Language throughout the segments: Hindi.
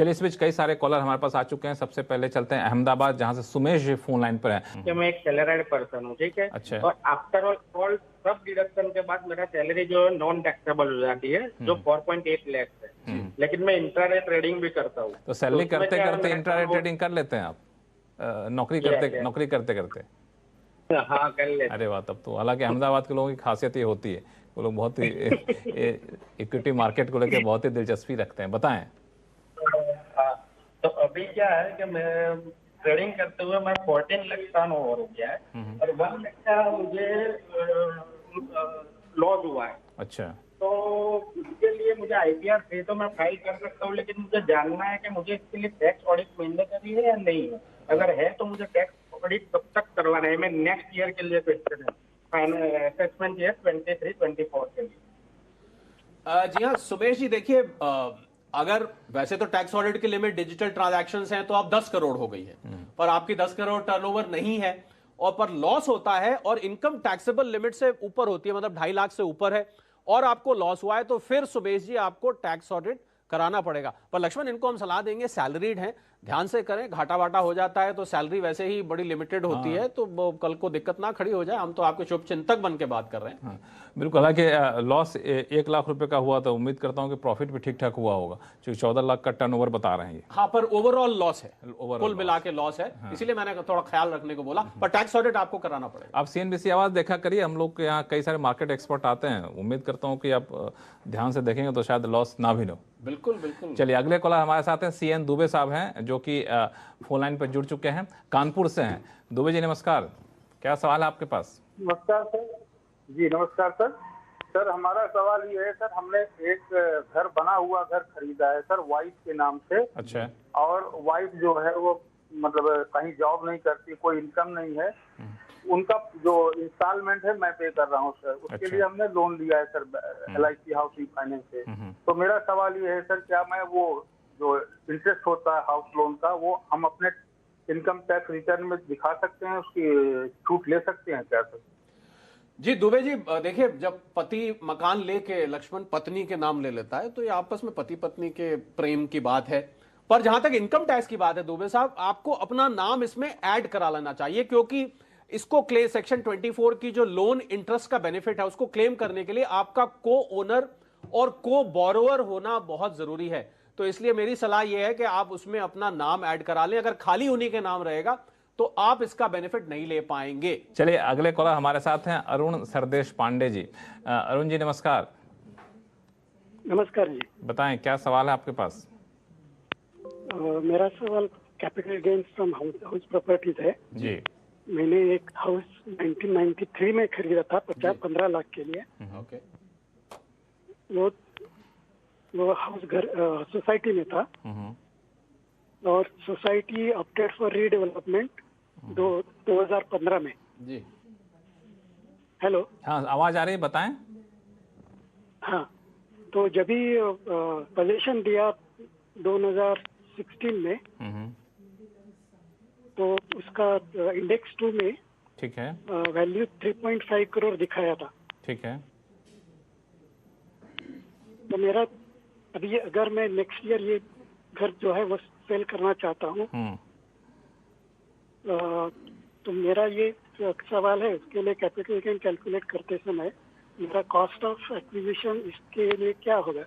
चलिए इस बीच कई सारे कॉलर हमारे पास आ चुके हैं। सबसे पहले चलते हैं अहमदाबाद, जहां से सुमेश जी फोन लाइन पर है। कि मैं एक सैलरीड पर्सन हूँ, ठीक है। अच्छा। और आफ्टर ऑल सब डिडक्शन के बाद मेरा सैलरी जो है नॉन टैक्सेबल हो जाती है, जो 4.8 लाख है। लेकिन मैं इंट्राडे ट्रेडिंग भी करता हूँ। तो सैलरी उसमें करते क्या है, करते मेरा इंट्राडे काम ट्रेडिंग कर लेते हैं आप? नौकरी करते करते? हाँ, कर लेते। अरे वाह, तब तो हालांकि अहमदाबाद के लोगों की खासियत ये होती है, वो लोग बहुत ही इक्विटी मार्केट को लेकर बहुत ही दिलचस्पी रखते हैं। बताएं। हाँ, तो अभी क्या है कि मैं ट्रेडिंग करते हुए मैं 14 लाख टर्न ओवर हो गया है और 1 लाख का मुझे लॉस हुआ है। अच्छा। तो इसके लिए मुझे आईटीआर है तो मैं फाइल कर सकता हूँ, लेकिन मुझे जानना है कि मुझे इसके लिए टैक्स ऑडिट मैंडेटरी है या नहीं है। अगर है तो मुझे टैक्स ऑडिट कब तक करवाना है? मैं नेक्स्ट ईयर के लिए क्वेश्चन है, फाइनल असेसमेंट ईयर 23-24 के लिए। जी हाँ सुमेश जी, देखिए अगर वैसे तो टैक्स ऑडिट की लिमिट डिजिटल ट्रांजैक्शंस हैं तो आप 10 करोड़ हो गई है, पर आपकी 10 करोड़ टर्नओवर नहीं है और पर लॉस होता है और इनकम टैक्सेबल लिमिट से ऊपर होती है, मतलब 2.5 लाख से ऊपर है और आपको लॉस हुआ है, तो फिर सुमेश जी आपको टैक्स ऑडिट कराना पड़ेगा। पर लक्ष्मण, इनको हम सलाह देंगे, सैलरीड हैं, ध्यान से करें, घाटा वाटा हो जाता है तो सैलरी वैसे ही बड़ी लिमिटेड होती है, तो कल को दिक्कत ना खड़ी हो जाए। हम तो आपके शुभ चिंतक बन के बात कर रहे हैं। बिल्कुल। हालांकि लॉस 1 लाख रुपए का हुआ, तो उम्मीद करता हूं कि प्रॉफिट भी ठीक ठाक हुआ होगा, क्योंकि 14 लाख का टर्नओवर बता रहे हैं ये। हाँ, पर ओवरऑल लॉस है, कुल मिला के लॉस है, इसीलिए मैंने थोड़ा ख्याल रखने को बोला। पर टैक्स ऑडिट आपको कराना पड़ेगा। आप सीएनबीसी आवाज देखा करिए, हम लोग के यहाँ कई सारे मार्केट एक्सपर्ट आते हैं। उम्मीद करता हूँ कि आप ध्यान से देखेंगे तो शायद लॉस ना भी हो। बिल्कुल बिल्कुल। चलिए अगले कॉलर हमारे साथ हैं सीएन दुबे साहब हैं, जो कि फोन लाइन पर जुड़ चुके हैं, कानपुर से हैं। दुबे जी नमस्कार, क्या सवाल है आपके पास? नमस्कार सर। जी नमस्कार सर। सर हमारा सवाल ये है सर, हमने एक घर बना हुआ घर खरीदा है सर वाइफ के नाम से। अच्छा। और वाइफ जो है वो मतलब कहीं जॉब नहीं करती, कोई इनकम नहीं है। उनका जो इंस्टॉलमेंट है मैं पे कर रहा हूँ सर, उसके लिए हमने लोन लिया है सर LIC हाउसिंग फाइनेंस से। तो मेरा सवाल ये है सर, क्या मैं वो जो इंटरेस्ट होता है हाउस लोन का वो हम अपने इनकम टैक्स रिटर्न में दिखा सकते हैं, उसकी छूट ले सकते हैं क्या सर? जी दुबे जी, देखिए जब पति मकान लेके लक्ष्मण पत्नी के नाम ले लेता है तो ये आपस में पति पत्नी के प्रेम की बात है। पर जहां तक इनकम टैक्स की बात है दुबे साहब, आपको अपना नाम इसमें ऐड करा लेना चाहिए, क्योंकि इसको क्लेम सेक्शन 24 की जो लोन इंटरेस्ट का बेनिफिट है उसको क्लेम करने के लिए आपका को ओनर और को बोरोवर होना बहुत जरूरी है। तो इसलिए मेरी सलाह यह है कि आप उसमें अपना नाम ऐड करा लें। अगर खाली उन्हीं के नाम रहेगा तो आप इसका बेनिफिट नहीं ले पाएंगे। चलिए अगले कॉलर हमारे साथ हैं अरुण सरदेश पांडे जी। अरुण जी नमस्कार। नमस्कार जी। बताएं क्या सवाल है आपके पास? मेरा सवाल capital gains from house properties है जी। मैंने एक हाउस 1993 में खरीदा था 15 लाख के लिए। ओके। वो हाउस घर सोसाइटी में था और सोसाइटी अपडेट फॉर रीडेवलपमेंट 2015 में। जी। हेलो। हाँ आवाज आ रही है, बताएं। हाँ, तो जब भी पोजीशन दिया 2016 में, तो उसका इंडेक्स 2 में ठीक है वैल्यू 3.5 करोड़ दिखाया था। ठीक है। तो मेरा अभी अगर मैं नेक्स्ट ईयर ये घर जो है वो सेल करना चाहता हूँ, तो मेरा ये सवाल है, उसके लिए कैपिटल गेन कैलकुलेट करते समय मेरा कॉस्ट ऑफ एक्विजिशन इसके लिए क्या होगा?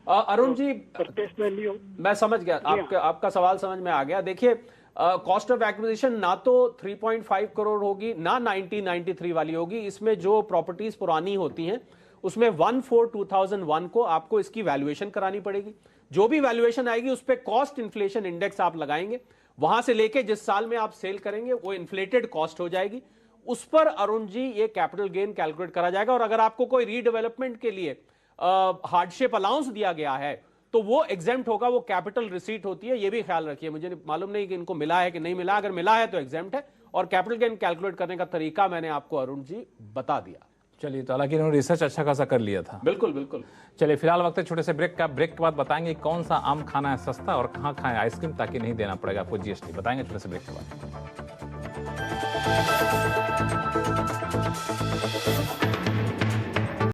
अरुण जी परचेस वैल्यू मैं समझ गया, आपका सवाल समझ में आ गया। देखिए कॉस्ट ऑफ एक्विजिशन ना तो 3.5 करोड़ होगी ना 1993 वाली होगी। इसमें जो प्रॉपर्टीज पुरानी होती हैं उसमें 1/4/2001 को आपको इसकी वैल्यूएशन करानी पड़ेगी। जो भी वैल्यूएशन आएगी उस पर कॉस्ट इन्फ्लेशन इंडेक्स आप लगाएंगे, वहां से लेके जिस साल में आप सेल करेंगे वो इन्फ्लेटेड कॉस्ट हो जाएगी, उस पर अरुण जी ये कैपिटल गेन कैलकुलेट करा जाएगा। और अगर आपको कोई रीडेवलपमेंट के लिए हार्डशिप अलाउंस दिया गया है तो वो एग्जेम्प्ट होगा, वो कैपिटल रिसीट होती है, ये भी ख्याल रखिए। मुझे मालूम नहीं कि इनको मिला है कि नहीं मिला, अगर मिला है तो एग्जेम्प्ट है। और कैपिटल गेन कैलकुलेट करने का तरीका मैंने आपको अरुण जी बता दिया। चलिए, तो हालांकि इन्होंने रिसर्च अच्छा खासा कर लिया था। बिल्कुल बिल्कुल। चलिए फिलहाल वक्त है छोटे से ब्रेक का। ब्रेक के बाद बताएंगे कौन सा आम खाना है सस्ता और कहाँ खाएं आइसक्रीम ताकि नहीं देना पड़ेगा आपको GST। बताएंगे छोटे से ब्रेक के बाद।